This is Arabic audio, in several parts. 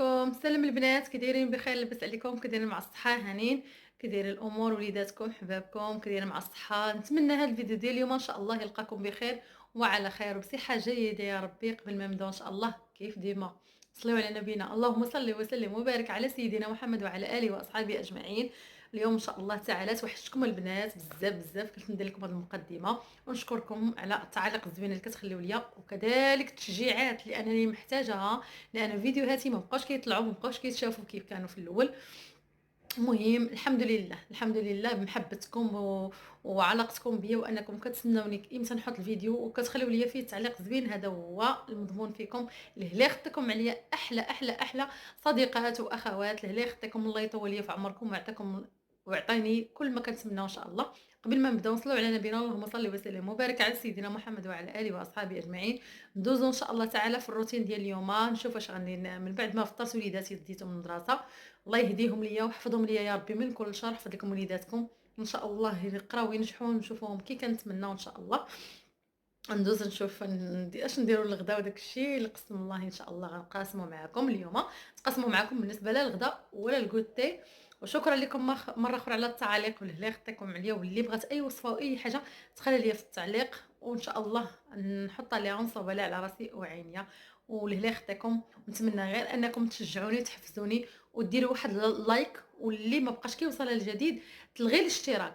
عليكم، سلام البنات، كي دايرين؟ بخير، لاباس عليكم؟ كي دايرين مع الصحة؟ هانين؟ كي دايرين الأمور؟ وليداتكم حبابكم كي دايرين مع الصحة؟ نتمنى هذا الفيديو ديال اليوم إن شاء الله يلقاكم بخير وعلى خير وبصحة جيدة يا ربي. قبل ما نبداو إن شاء الله كيف ديما صليو على نبينا، اللهم صل وسلم وبارك على سيدنا محمد وعلى آله وأصحابه أجمعين. اليوم إن شاء الله تعالى توحشتكم البنات بزاف بزاف، قلت ندير لكم هذه المقدمة ونشكركم على التعاليق الزوينة اللي كتخليو ليا وكذلك التشجيعات اللي أنني محتاجاها، لان فيديوهاتي ما بقاوش كيطلعوا، ما بقاوش كيتشافوا كيف كانوا في الاول. المهم الحمد لله الحمد لله بمحبتكم وعلاقتكم بيا وانكم كتسناوني امتى نحط الفيديو وكتخليو ليا فيه تعليق زوين. هذا هو المضمون فيكم. لهلا يخطيكم عليا احلى احلى احلى صديقات واخوات، لهلا يخطيكم، الله يطول ليا في عمركم ويعطيكم ويعطيني كل ما كنتمناو ان شاء الله. قبل ما نبداو نصلوا على نبينا، اللهم صل وسلم وبارك على سيدنا محمد وعلى اله واصحابه اجمعين. ندوزو ان شاء الله تعالى في الروتين ديال اليوم، نشوف اش غندير من بعد ما فطرت وليداتي ديتهم من المدرسه. الله يهديهم ليا ويحفظهم ليا يا ربي من كل شر، يحفظ لكم وليداتكم ان شاء الله يقراو وينجحوا ونشوفوهم كي كنتمناو ان شاء الله. ندوز نشوف اش نديروا للغدا، وداك الشيء اللي قسم الله ان شاء الله غنقاسمه معكم اليوم. تقاسموا معكم بالنسبه لا الغدا ولا الكوتي. وشكرا لكم مره اخرى على التعاليق واللي يخطيكم عليا، واللي بغات اي وصفه واي حاجه تخلي لي في التعليق وان شاء الله نحط عليها ونصوب عليها على راسي وعينيا. واللي يخطيكم، نتمنى غير انكم تشجعوني وتحفزوني وديروا واحد اللايك، واللي ما بقاش كيوصل الجديد تلغي الاشتراك.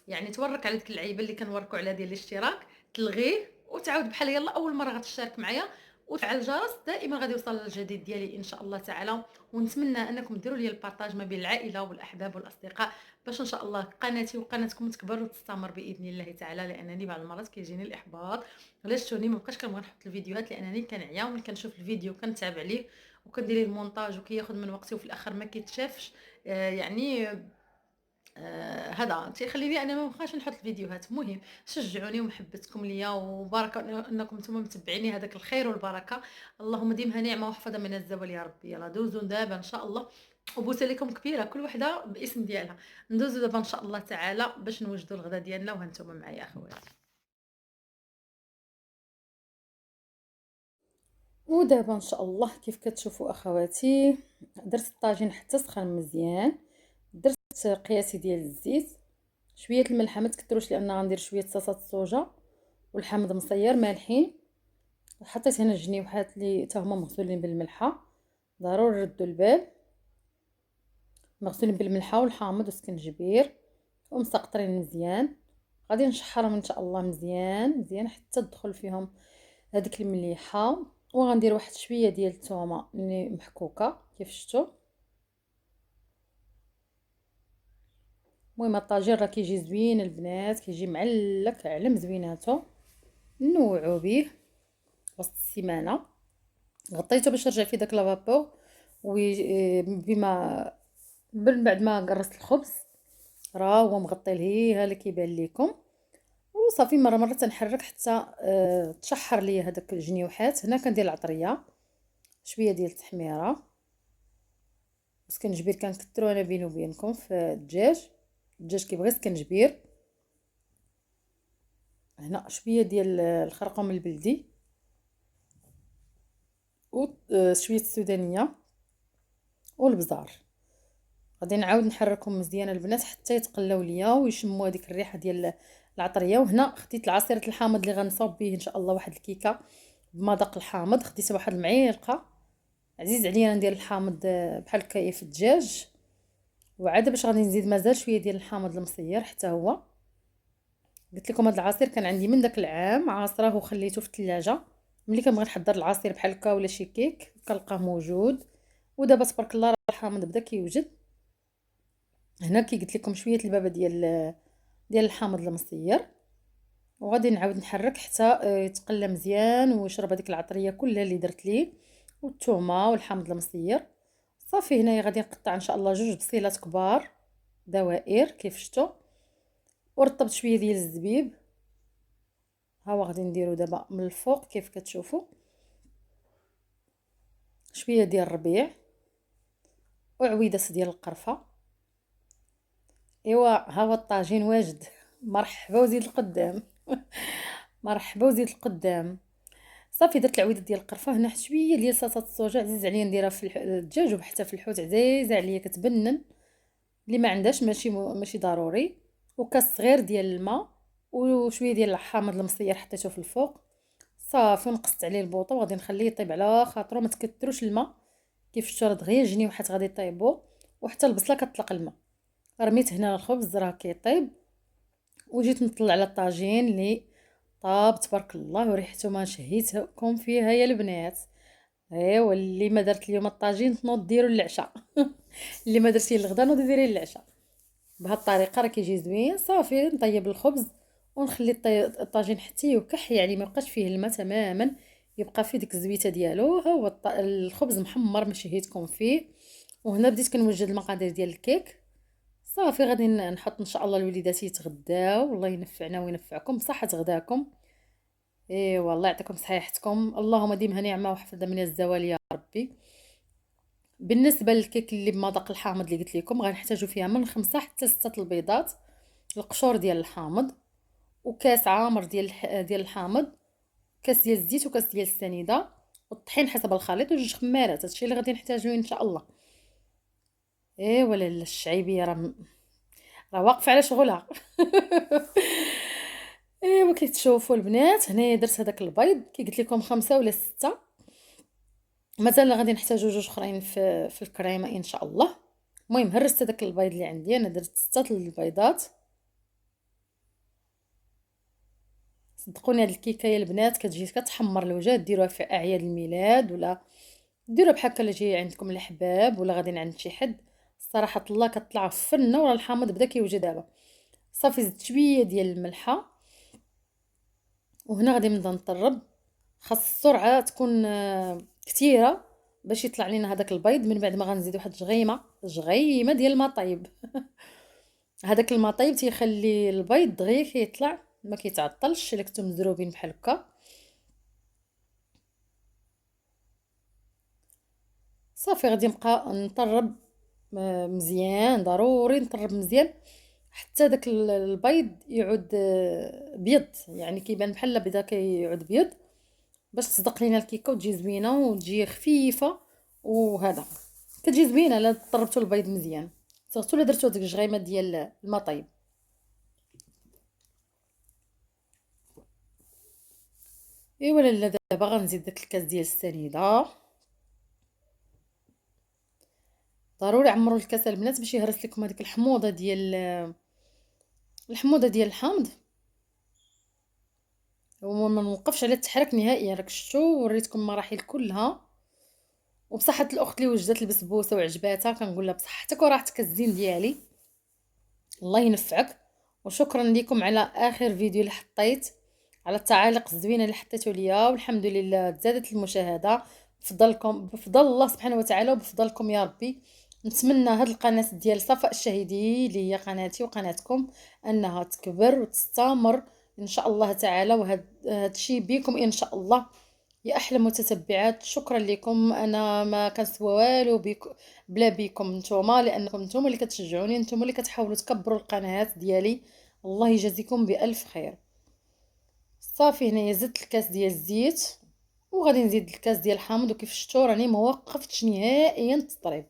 يعني تورك على ديك اللعيبه اللي كنوركوا على ديال الاشتراك، تلغيه وتعاود بحال يلا اول مره غتشارك معايا وتفعل الجرس، دائما غادي يوصل الجديد ديالي ان شاء الله تعالى. ونتمنى انكم ديروا لي البارطاج ما بين العائله والاحباب والاصدقاء، باش ان شاء الله قناتي وقناتكم تكبر وتستمر باذن الله تعالى. لانني بعض المرات كيجيني الاحباط، علاش شوني ما بقاش كنبغي نحط الفيديوهات، لانني كنعيا وملي كنشوف الفيديو كنتعب عليه وكندير ليه المونتاج وكياخذ من وقتي وفي الاخر ما كيتشافش. يعني هذا تيخليني انا ما نبقاش نحط الفيديوهات. المهم شجعوني ومحبتكم ليا وبارك انكم نتوما متبعيني، هذاك الخير والبركه. اللهم ديمها نعمه وحفظها من الزوال يا ربي. يلا دوزو دابا ان شاء الله، وبوسه لكم كبيره كل وحده باسم ديالها. ندوزو دابا ان شاء الله تعالى باش نوجدوا الغدا ديالنا، وهانتوما معايا اخواتي. ودابا ان شاء الله كيف كتشوفوا اخواتي، درت الطاجين حتى سخن مزيان. درت قياسي ديال الزيت، شويه الملحه ما تكثروش لان غندير شويه صلصه الصوجا والحامض مصير مالحين. حطيت هنا الجنيوحات اللي حتى هما مغسولين بالملحه، ضروري ردوا البال، مغسولين بالملحه والحامض والسكنجبير ومسقطرين مزيان. غادي نشحرهم ان شاء الله مزيان مزيان حتى تدخل فيهم هذيك المليحه. وغندير واحد شويه ديال الثومه اللي محكوكه كيف شفتوا. المهم الطاجين راه كيجي زوين البنات، كيجي معلك على مزويناتو، نوعوا به وسط السيمانه. غطيته باش يرجع فيه داك لافابور بما من بعد ما قرصت الخبز راه هو مغطي لهيه اللي كيبان لكم. وصافي مره مره تنحرك حتى تشحر ليا هذاك الجنيوحات. هنا كندير العطريه، شويه ديال التحميره، سكنجبير كنكثرو انا بيني وبينكم في الدجاج كيبغي سكنجبير. هنا شويه ديال الخرقوم البلدي وشويه السودانيه والبزار. غادي نعاود نحركهم مزيان البنات حتى يتقلاو ليا ويشموا هذيك الريحه ديال العطريه. وهنا خديت العصير الحامض اللي غنصاوب به ان شاء الله واحد الكيكه بمذاق الحامض. خديت واحد المعلقه، عزيز عليا ندير الحامض بحال هكا في الدجاج. وعاد باش غادي نزيد مازال شويه ديال الحامض المصير حتى هو. قلت لكم هذا العصير كان عندي من داك العام، عاصراه وخليته في الثلاجه. ملي كنبغي نحضر العصير بحال هكا ولا شي كيك كنلقاه موجود. ودابا تبارك الله راه الحامض بدا كيوجد. هنا كي قلت لكم شويه البابه ديال الحامض المصير. وغادي نعاود نحرك حتى يتقلى مزيان ويشرب هذيك العطريه كلها اللي درت ليه والثومه والحامض المصير. صافي هنايا غادي نقطع ان شاء الله جوج بصيلات كبار دوائر كيف شفتوا. ورطبت شويه ديال الزبيب، ها هو غادي نديرو دابا من الفوق كيف كتشوفوا. شويه ديال الربيع وعويدات ديال القرفه. ايوا ها هو الطاجين واجد. مرحبا وزيد القدام. مرحبا وزيد القدام. صافي درت العويده ديال القرفه. هنا شويه ديال صلصه الصوجا، عزيز عليا نديرها في الدجاج وحتى في الحوت، عزيزه عليا كتبنن. اللي ما عندهاش ماشي ضروري. وكاس صغير ديال الماء وشويه ديال الحامض المصير حطيته في الفوق. صافي نقصت عليه البوطه وغادي نخليه يطيب على خاطرو، ما تكثروش الماء. كيف شفتوا راه دغيا جنيوحات غادي يطيبوا، وحتى البصله كتطلق الماء. رميت هنا الخبز راه كيطيب، وجيت نطلع على الطاجين اللي طاب تبارك الله، وريحته ما شهيتكم فيها يا البنات. ايوا اللي ما درت اليوم الطاجين تنوض ديروا للعشاء. اللي ما درتي الغدا نوضي ديري للعشاء. بهاد الطريقه راه كيجي زوين. صافي نطيب الخبز ونخلي الطاجين حتى يوكح، يعني ما يبقاش فيه الماء تماما، يبقى فيه ديك الزويته ديالو. ها هو الخبز محمر ما شهيتكم فيه. وهنا بديت كنوجد المقادير ديال الكيك. صافي غادي نحط ان شاء الله الوليدات يتغداو، والله ينفعنا وينفعكم بصحه غداكم. ايه والله يعطيكم صحيحتكم، اللهم ديمها نعمه وحفظها من الزوال يا ربي. بالنسبه للكيك اللي بمذاق الحامض اللي قلت لكم، غنحتاجوا فيها من 5 حتى 6 البيضات، القشور ديال الحامض، وكاس عامر ديال الحامض، كاس ديال الزيت وكاس ديال السنيده، والطحين حسب الخليط، وجوج خمارات. هادشي اللي غادي نحتاجوه ان شاء الله. ايه ولا الشعيبيه راه واقفه على شغلها. ايوا كتشوفوا البنات، هنايا درت هذاك البيض كي قلت لكم 5 ولا 6. مثلا غادي نحتاجو جوج اخرين في الكريمه ان شاء الله. المهم هرست هذاك البيض اللي عندي، انا درت 6 البيضات. صدقوني هاد الكيكه يا البنات كتجي كتحمر الوجه، ديروها في اعياد الميلاد، ولا ديروها بحال هكا جاي عندكم الاحباب ولا غاديين عند شي حد. صراحه الله كطلع فنه، ورا الحامض بدا كيوجد دابا. صافي زدت شويه ديال الملحه، وهنا غادي نبدا نطرب. خاص السرعه تكون كثيره باش يطلع لينا هذاك البيض. من بعد ما غنزيد واحد جغيمه ديال الماء طيب. هذاك الماء طيب تيخلي البيض دغيا كيطلع، ما كيتعطلش الا كنتو مزروبين بحال هكا. صافي غادي نبقى نطرب مزيان، ضروري نطرب مزيان حتى داك البيض يعود بيض، يعني كيبان بحال بدا كيعود بيض، باش تصدق لينا الكيكه وتجي زوينه وتجي خفيفه. وهذا كتجي زوينه الا طربتوا البيض مزيان، صغتوا الا درتوا ديك الجغيمه ديال الماء طيب. ايوا لالا دابا غنزيد داك الكاس ديال السنيده. ضروري عمروا الكاس البنات باش يهرس لكم هذيك الحموضه ديال الحامض. وما نوقفش على التحرك نهائيا، راك شفتوا وريتكم مراحل كلها. وبصحه الاخت اللي وجدت البسبوسه وعجباتها، كنقول لها بصحتك وراحتك الزين ديالي، الله ينفعك. وشكرا لكم على اخر فيديو اللي حطيت، على التعاليق الزوينه اللي حطيتوا ليا، والحمد لله تزادت المشاهده بفضلكم، بفضل الله سبحانه وتعالى وبفضلكم يا ربي. نتمنى هاد القناه ديال صفاء الشهيدي اللي هي قناتي وقناتكم انها تكبر وتستمر ان شاء الله تعالى، وهاد الشيء بيكم ان شاء الله يا احلى متتبعات. شكرا لكم، انا ما كنسوى والو بلا بيكم نتوما، لانكم نتوما اللي كتشجعوني، نتوما اللي كتحاولوا تكبروا القناه ديالي. الله يجازيكم بالف خير. صافي هنايا زدت الكاس ديال الزيت، وغادي نزيد الكاس ديال الحامض، وكيف شفتوا راني ما وقفتش نهائيا التطريب.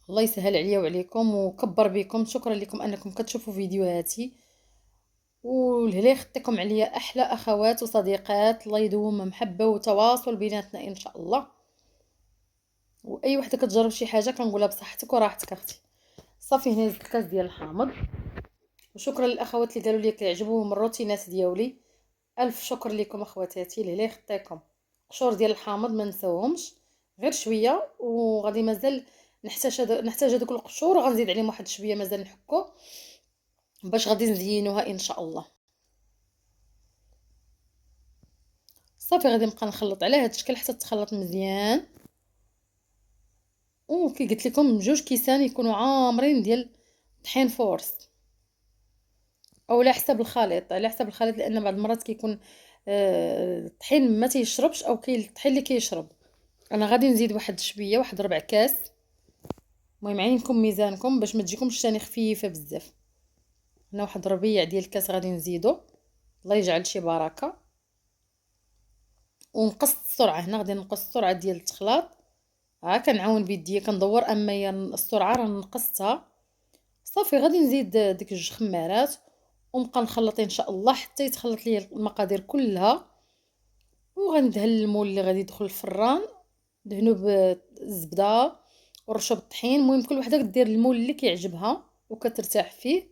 الله يسهل عليا وعليكم وكبر بكم. شكرا لكم انكم كتشوفوا فيديوهاتي، والهلا يخطيكم عليا احلى اخوات وصديقات. الله يدوم محبه وتواصل بيناتنا ان شاء الله. واي وحده كتجرب شي حاجه كنقولها بصحتك وراحتك اختي. صافي هنا زدت الكاس ديال الحامض. وشكرا للاخوات اللي قالوا لي كيعجبوهم الروتينات ديالي، الف شكر لكم اخواتاتي. الهلا يخطيكم. قشور ديال الحامض ما نساوهمش، غير شويه. وغادي مازال نحتاج هذوك القشور، وغنزيد عليهم واحد شويه مازال نحكو باش غادي نزينوها ان شاء الله. صافي غادي نبقى نخلط على هاد الشكل حتى تخلط مزيان. وكي قلت لكم 2 كيسان يكونوا عامرين ديال طحين فورس، او على حسب الخليط، على حسب الخليط، لان بعض المرات كيكون الطحين ما تيشربش، او الطحين اللي كيشرب. انا غادي نزيد واحد شويه، واحد ربع كاس. المهم عينكم ميزانكم باش ما تجيكمش ثاني خفيفه بزاف. هنا واحد ربيع ديال الكاس غادي نزيدو، الله يجعل شي بركه. ونقص السرعه. هنا غادي نقص السرعه ديال التخلاط. ها كنعاون بيديا كندور، اما هي السرعه راه نقصتها. صافي غادي نزيد ديك جوج خمارات ونبقى نخلط ان شاء الله حتى يتخلط لي المقادير كلها. وغندهن المول اللي غادي يدخل الفران، دهنو بالزبده ورشوا بالطحين. المهم كل وحده دير المول اللي كيعجبها وكترتاح فيه.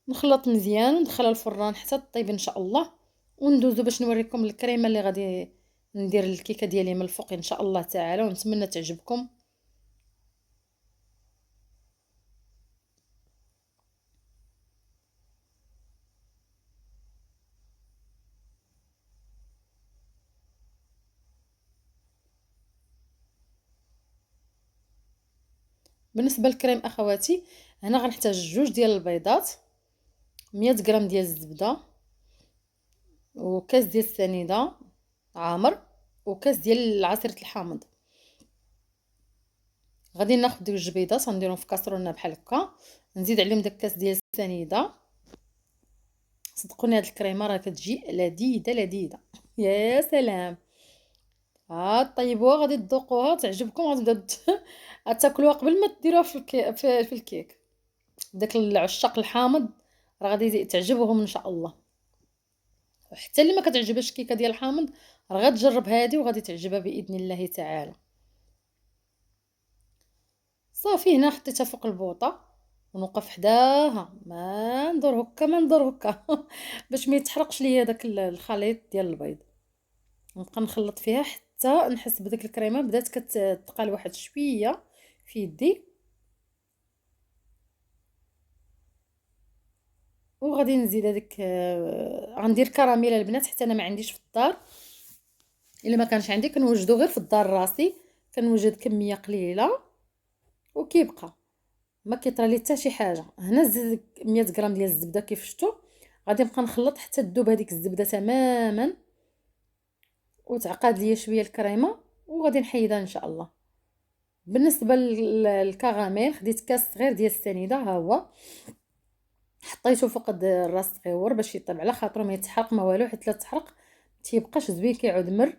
نخلط مزيان وندخلها الفران حتى طيب ان شاء الله. وندوزو باش نوريكم الكريمه اللي غادي ندير الكيكه ديالي من الفوق ان شاء الله تعالى، ونتمنى تعجبكم. بالنسبه للكريم اخواتي، هنا غنحتاج جوج ديال البيضات، 100 غرام ديال الزبده، وكاس ديال السنيده عامر، وكاس ديال عصيره الحامض. غادي ناخذ ديك جوج بيضات غنديرهم في كاسرونه بحال هكا، نزيد عليهم داك الكاس ديال السنيده. صدقوني هاد الكريمه راه كتجي لذيذه لذيذه. يا سلام. ها طيبوها غادي تذوقوها تعجبكم، غتبداو تاكلوها قبل ما ديروها في الكيك. داك العشاق الحامض راه غادي تعجبهم ان شاء الله. وحتى اللي ما كتعجبهاش الكيكه ديال الحامض راه غتجرب هذه وغادي تعجبها باذن الله تعالى. صافي هنا حطيتها فوق البوطه ونوقف حداها، ما ندور هكا ما ندور هكا باش ما يتحرقش ليا داك الخليط ديال البيض. نبقى نخلط فيها حتى نحس بداك الكريمه بدات كتقال واحد شويه في يدي. وغادي نزيد هذيك غندير كراميل البنات حتى انا ما عنديش في الدار. الا ما كانش عندي كنوجدو غير في الدار راسي، كنوجد كميه قليله وكيبقى ما كيطرى لي حتى شي حاجه. هنا زيد 100 غرام ديال الزبده كيف شفتوا. غادي نبقى نخلط حتى تذوب هذيك الزبده تماما وتعقد ليا شويه الكريمه، وغادي نحيدها ان شاء الله. بالنسبه للكراميل خديت كاس صغير ديال السنيده، ها هو حطيته فوق الراس صغيور باش يطيب على خاطرو ما يتحرق ما والو، حيت لا تحرق تيبقاش زوين كيعود مر.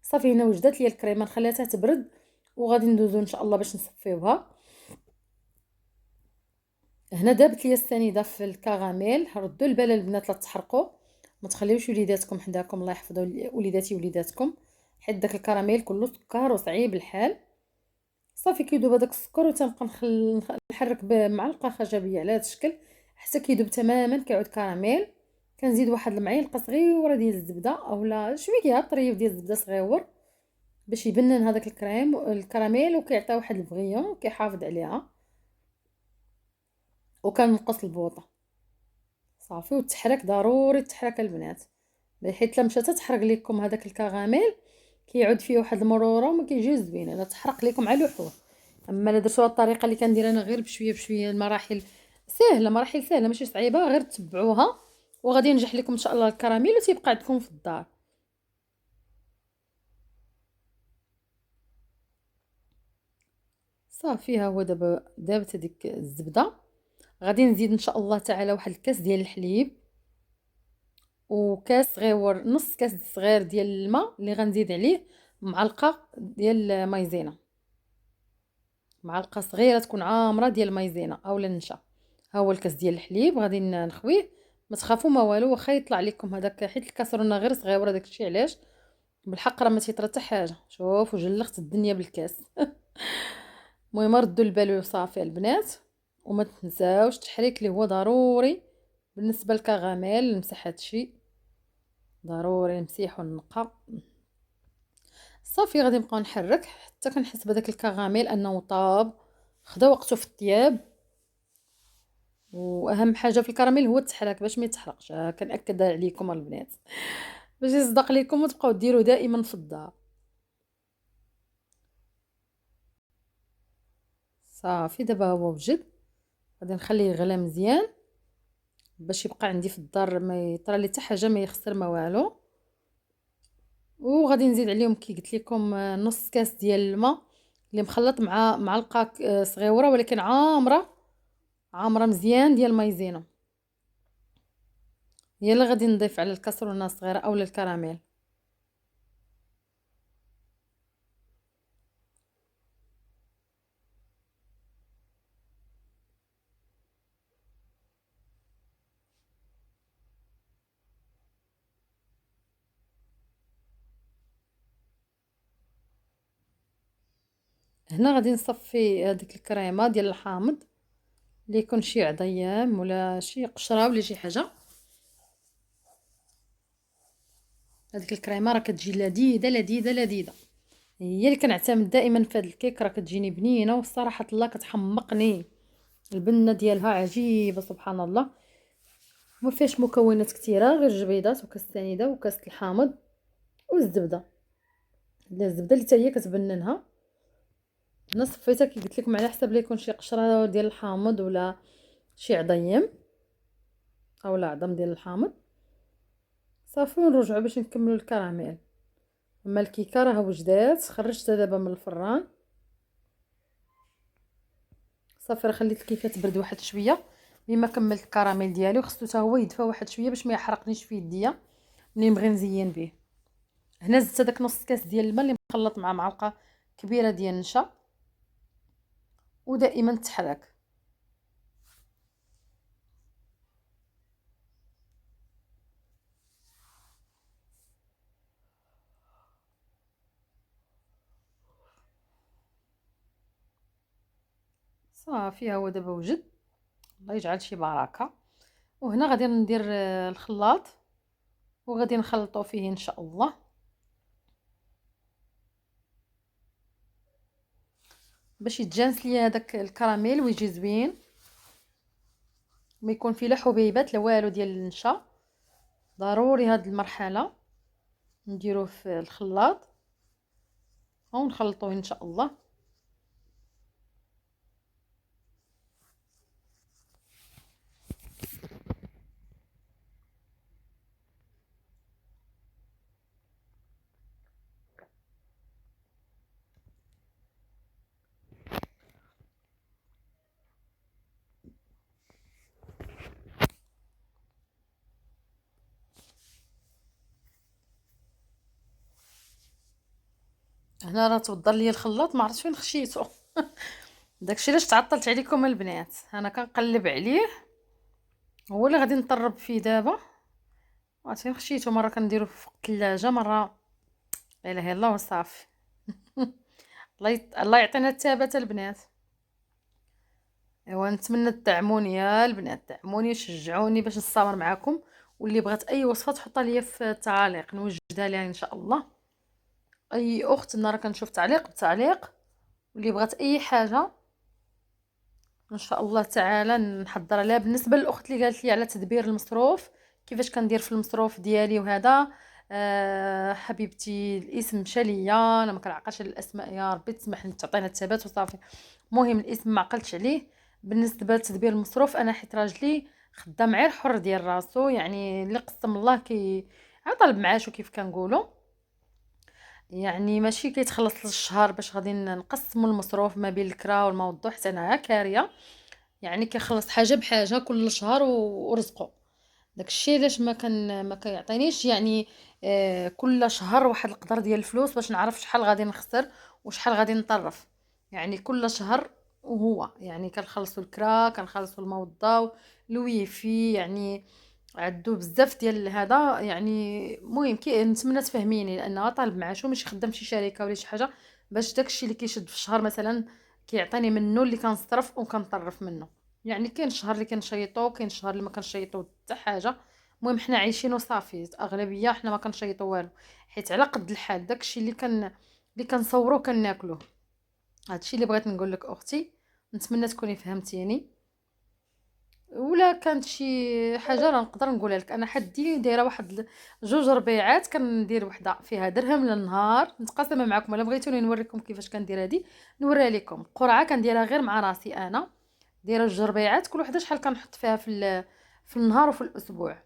صافي هنا وجدت لي الكريمه نخليها تبرد وغادي ندوزو ان شاء الله باش نصفيوها. هنا دابت لي السنيده في الكراميل. ردوا البال البنات لا تحرقوا، ما تخليوش وليداتكم حداكم، الله يحفظوا وليداتي وليداتكم، حيت داك الكراميل كله سكر وصعيب الحال. صافي كيذوب هذاك السكر وتنبقى نحرك بمعلقه خشبيه على هذا الشكل حتى كيذوب تماما كيعود كراميل. كنزيد واحد المعلقه صغيره ديال الزبده اولا شويه طريف ديال الزبده صغيور باش يبنن هذاك الكراميل وكيعطي واحد البغيون وكيحافظ عليها. وكنقص البوطه صافي وتحرك ضروري تحرك البنات، حيت لا مشات تحرق لكم هذاك الكراميل كيعود فيه واحد المروره وما كيجيش زوين، انا تحرق لكم على لوحوه. اما الا درتوها الطريقه اللي كندير انا غير بشويه بشويه، المراحل سهله، مراحل سهله ماشي صعيبه، غير تبعوها وغادي ينجح لكم ان شاء الله الكراميل وتيبقى عندكم في الدار. صافي ها هو دابا دابت هذيك الزبده. غادي نزيد ان شاء الله تعالى واحد الكاس ديال الحليب وكاس صغيور، نص كاس صغير ديال الماء اللي غنزيد عليه معلقه ديال مايزينا، معلقه صغيره تكون عامره ديال مايزينا اولا نشا. ها هو الكاس ديال الحليب غادي نخويه. ما تخافوا ما والو واخا يطلع لكم هذاك حيت الكاسرونه غير صغيره، داكشي علاش بالحق راه ما تيطرى حتى حاجه. شوفوا جلخت الدنيا بالكاس المهم ردوا البال صافي البنات. وما تنساوش التحريك اللي هو ضروري بالنسبه للكراميل. نمسح هادشي ضروري نمسح ونقى. صافي غادي نبقاو نحرك حتى كنحس بداك الكراميل انه طاب، خدا وقته في الطياب. واهم حاجه في الكراميل هو التحرك باش ما يتحرقش، كنأكد عليكم البنات باش يصدق لكم وتبقاو ديروا دائما في الدار. صافي دابا هو وجد، غادي نخليه يغلى مزيان باش يبقى عندي في الدار ما يطرى لي حتى حاجه، ما يخسر ما والو. وغادي نزيد عليهم كي قلت لكم نص كاس ديال الماء اللي مخلط مع معلقه صغيره ولكن عامره عامره مزيان ديال مايزينا، هي اللي غادي نضيف على الكاسرونه الصغيره اولا الكراميل. هنا غادي نصفي هذيك الكريمه ديال الحامض اللي يكون شي عضيام ولا شي قشره ولا شي حاجه. هذيك الكريمه راه كتجي لذيذه لذيذه لذيذه، هي اللي كنعتمد دائما في هذا الكيك، راه كتجيني بنينه والصراحه الله كتحمقني. البنه ديالها عجيبه سبحان الله، ما فيهاش مكونات كثيره غير جبيدات وكاس سنيده وكاس الحامض والزبده. الزبده اللي حتى هي كتبننها. انا صفيتها كي قلت لكم على حسب لا يكون شي قشره ديال الحامض ولا شي عضيم او لا عظم ديال الحامض. صافي ونرجعوا باش نكملوا الكراميل. اما الكيكه راه وجدات، خرجتها دابا من الفران. صافي راه خليت الكيكه تبرد واحد شويه بما كملت الكراميل ديالي، وخصو حتى هو يدفى واحد شويه باش ما يحرقنيش في يديا ملي نبغي نزين به. هنا زدت هذاك نص كاس ديال الماء اللي مخلط مع معلقه كبيره ديال النشا، ودائما تحرك. صافي هو دابا وجد، الله يجعل شي بركه. وهنا غادي ندير الخلاط وغادي نخلطو فيه ان شاء الله باش يتجانس ليا هذاك الكراميل ويجي زوين، ما يكون فيه لا حبيبات لا والو ديال النشا. ضروري هاد المرحله نديروه في الخلاط ونخلطوه ان شاء الله. هنا راه توضر ليا الخلاط، ما عرفتش فين خشيتو داكشي علاش تعطلت عليكم البنات. انا كنقلب عليه، هو اللي غادي نطرب فيه دابا. عرفتي خشيتو، مره كنديرو في الثلاجه، مره لا اله الا الله وصافي الله يعطينا الثبات البنات. ايوا نتمنى تدعموني يا البنات، دعموني شجعوني باش نستمر معكم. واللي بغات اي وصفه تحطها ليا في التعاليق نوجدها لها ان شاء الله. اي اخت انا راه كنشوف تعليق بتعليق، واللي بغات اي حاجه ان شاء الله تعالى نحضر لها. بالنسبه للاخت اللي قالت لي على تدبير المصروف كيفاش كندير في المصروف ديالي وهذا، حبيبتي الاسم مشى ليا، انا ما كنعقلش الاسماء، يا ربي تسمح لي تعطينا الثبات وصافي. المهم الاسم ما عقلتش عليه. بالنسبه لتدبير المصروف انا حيت راجلي خدام غير حر ديال راسو، يعني اللي قسم الله كي عطلب معاشو كيف كنقولوا، يعني ماشي كيتخلص الشهر باش غادي نقسموا المصروف ما بين الكرا والموضوع. حتى انا كاريه، يعني كيخلص حاجه بحاجه كل شهر ورزقه. داكشي علاش ما كيعطينيش يعني كل شهر واحد القدر ديال الفلوس باش نعرف شحال غادي نخسر وشحال غادي نطرف. يعني كل شهر وهو يعني كنخلصوا الكرا، كنخلصوا الموضه، الويفي، يعني عدو بزاف ديال هذا. يعني المهم كي نتمنى تفهميني، لانه طالب معاشو ماشي خدام شي شركه ولا شي حاجه باش داكشي اللي كيشد في الشهر مثلا كيعطيني منه اللي كنصرف وكنطرف منه. يعني كاين شهر اللي كنشيطو، كاين شهر اللي ما كنشيطو حتى حاجه. المهم حنا عايشين وصافي، اغلبيه حنا ما كنشيطو والو، حيت على قد الحال داكشي اللي كنصورو كناكلوه. هادشي اللي بغيت نقول لك اختي، نتمنى تكوني فهمتيني. ولا كانت شي حاجه راه نقدر نقولها لك. انا حدي دايره واحد جوج ربيعات، كندير وحده فيها درهم للنهار، نتقاسمها معكم. الا بغيتوني نوريكم كيفاش كندير هذه نوريها لكم. قرعه كنديرها غير مع راسي انا، دايره جوج ربيعات، كل وحده شحال كنحط فيها في النهار وفي الاسبوع.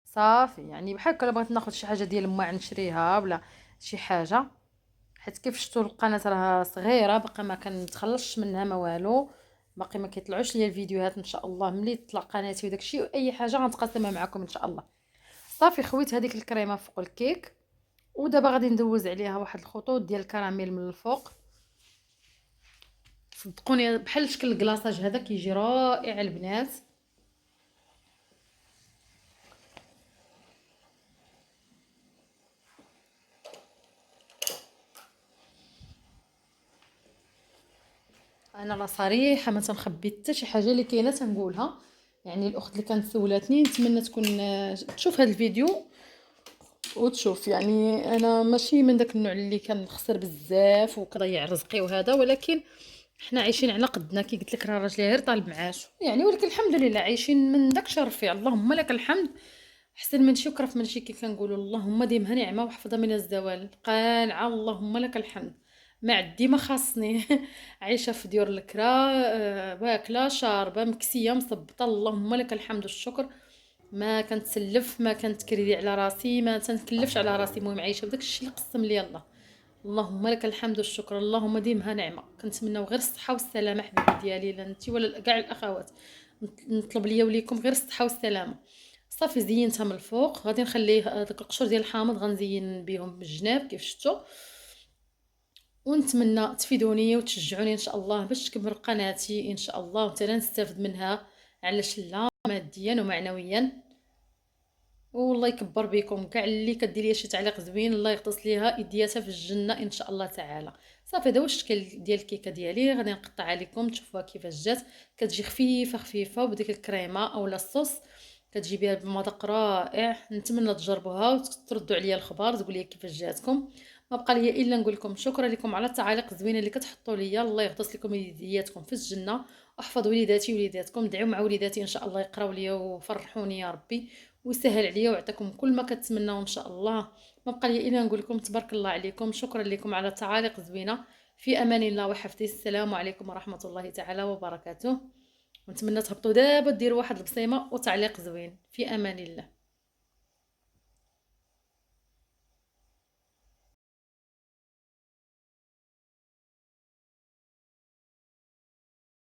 صافي يعني بحال هكا. بغيت ناخذ شي حاجه ديال ما نشريها ولا شي حاجه، حيت كيف شفتوا القناه راه صغيره باقي ما كنتخلصش منها ما والو، باقي ما كيطلعوش ليا الفيديوهات. ان شاء الله ملي تطلع قناتي وداكشي اي حاجه غنتقاسمها معكم ان شاء الله. صافي خويت هذيك الكريمه فوق الكيك، ودابا غادي ندوز عليها واحد الخطوط ديال الكراميل من الفوق. صدقوني بحال شكل الكلاصاج هذا كيجي رائع البنات. انا لا صريحه ما تنخبي حتى شي حاجه اللي كاينه تنقولها. يعني الاخت اللي كانت سولاتني نتمنى تكون تشوف هذا الفيديو وتشوف. يعني انا ماشي من داك النوع اللي كنخسر بزاف وكضيع رزقي وهذا، ولكن حنا عايشين على قدنا. كي قلت لك راه راجلي غير طالب معاش يعني، ولكن الحمد لله عايشين من داك شي رفيع، اللهم لك الحمد. احسن من شي وكرف من شي، كي كنقولوا اللهم ديمها نعمه وحفظها من الزوال. قانعه اللهم لك الحمد، ما عندي ما خاصني. عايشه في ديور الكرا، واكله شاربه مكسيه مصبطه، اللهم لك الحمد والشكر. ما كنتسلف، ما كنتكريدي على راسي، ما تنكلفش على راسي. المهم عايشه بداك الشيء اللي قسم لي الله. اللهم لك الحمد والشكر، اللهم ديمها نعمه. كنتمناو غير الصحه والسلامه حبيبي ديالي، لا انت ولا كاع الاخوات. نطلب ليا وليكم غير الصحه والسلامه. صافي زينتها من الفوق، غادي نخليه داك القشور ديال الحامض غنزين بهم الجناب كيف شفتوا. ونتمنى تفيدوني وتشجعوني ان شاء الله باش تكبر قناتي ان شاء الله، وحتى انا نستافد منها، علاش لا، ماديا ومعنويا. والله يكبر بكم كاع اللي كدير ليا شي تعليق زوين، الله يغطس ليها ايدياتها في الجنه ان شاء الله تعالى. صافي هذا هو الشكل ديال الكيكه ديالي، غادي نقطعها لكم تشوفوها كيفاش جات. كتجي خفيفه خفيفه وبديك الكريمه اولا الصوص، كتجي بها بمذاق رائع. نتمنى تجربوها وتردوا عليا الخبر، تقول لي كيفاش جاتكم. ما بقى لي الا نقول لكم شكرا لكم على التعاليق الزوينه اللي كتحطوا ليا. الله يغطس لكم يدياتكم في الجنه، واحفظ وليداتي ووليداتكم. دعيو مع وليداتي ان شاء الله يقراو ليا وفرحوني يا ربي، ويسهل عليا ويعطيكم كل ما كتمناو ان شاء الله. ما بقى لي الا نقول لكم تبارك الله عليكم، شكرا لكم على التعاليق الزوينه. في امان الله وحفظه، السلام عليكم ورحمه الله تعالى وبركاته. ونتمنى تهبطوا دابا ديروا واحد البصيمه وتعليق زوين. في امان الله.